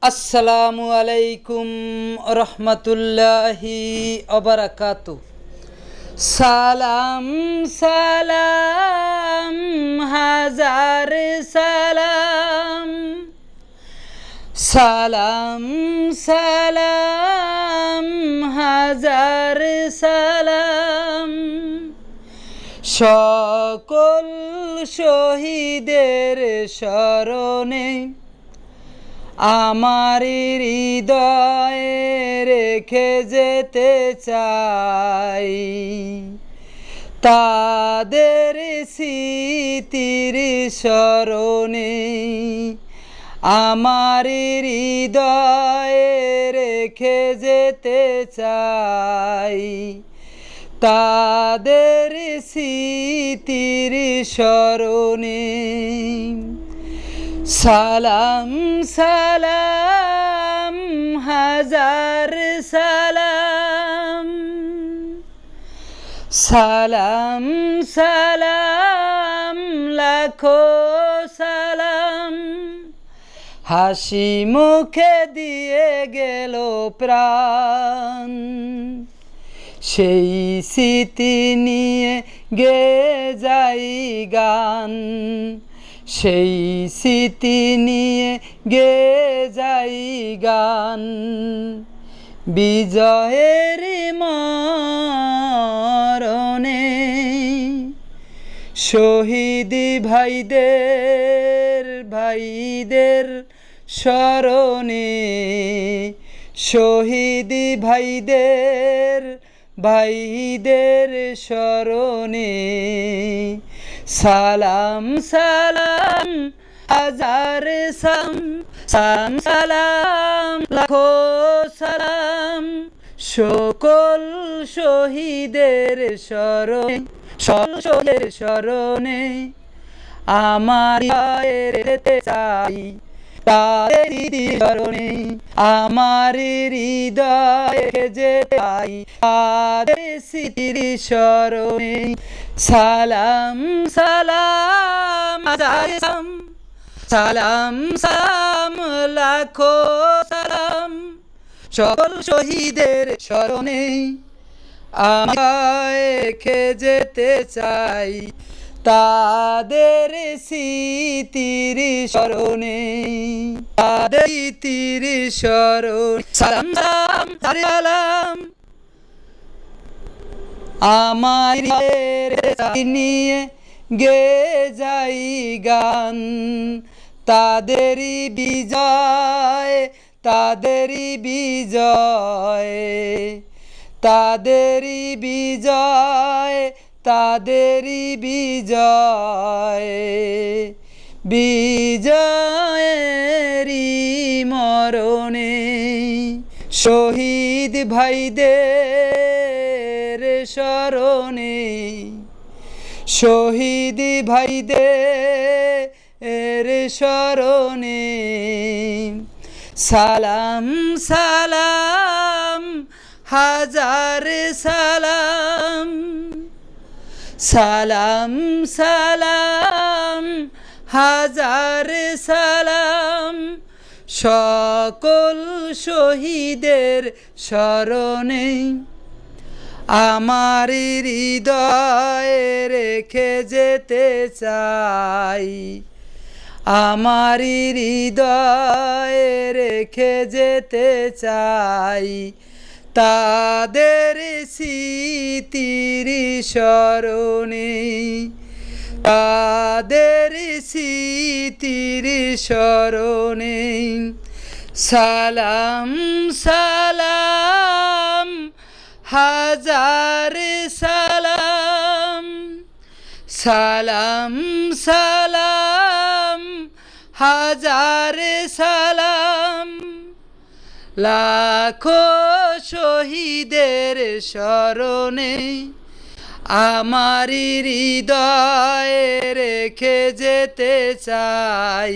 আসসালামু আলাইকুম রহমতুল্লাহি অবরাকাতু। সালাম সালাম হাজার সালাম, সালাম সালাম হাজার সালাম। সকল শহীদের স্মরণে আমার হৃদয়ে রেখে যেতে চাই, তাদের স্মৃতির স্মরণে আমার হৃদয়ে রেখে যেতে চাই, তাদের স্মৃতির স্মরণে। সালাম সালাম হাজার সালাম, সালাম সালাম লাখো সালাম। হাসি মুখে দিয়ে গেল প্রাণ, সেই স্মৃতি নিয়ে গেয়ে যাই গান, সেই স্মৃতি নিয়ে গেয়ে যাই গান। বিজয়ের মরণে শহীদ ভাইদের স্মরণে, শহীদ ভাইদের স্মরণে। সালাম সালাম হাজার সালাম, সালাম সালাম লাখো সালাম। সকল শহীদের স্মরণে, সকল শহীদের স্মরণে আমার যেতে চাই, তাদের স্মরণে আমার হৃদয়ে যেতে চাই, তাদের স্মৃতির স্মরণে। সালাম সালাম সালাম, সালাম সালাম লাখো সালাম। সকল শহীদের স্মরণে আমায় রেখে যেতে চাই, তাদের স্মৃতির স্মরণে, তাদের স্মৃতির স্মরণে। সালাম সালাম সালাম আমার নিয়ে গে যাই গান, তাদেরই বিজয়, তাদেরই বিজয়, তাদেরই বিজয়, তাদেরই বিজয়। বিজয়েরই মরণে শহীদ ভাইদের স্মরণে, শহীদ ভাইদের স্মরণে। সালাম সালাম হাজার সালাম, সালাম সালাম হাজার সালাম। সকল শহীদের স্মরণে আমার হৃদয়ে রেখে যেতে চাই, আমার হৃদয়ে রেখে যেতে চাই, তাদের স্মৃতির স্মরণে, তাদের স্মৃতির স্মরণে। সালাম সালাম হাজার সালাম, সালাম সালাম হাজার সালাম। লাখো শহীদের স্মরণে আমার হৃদয়ে রেখে যেতে চাই,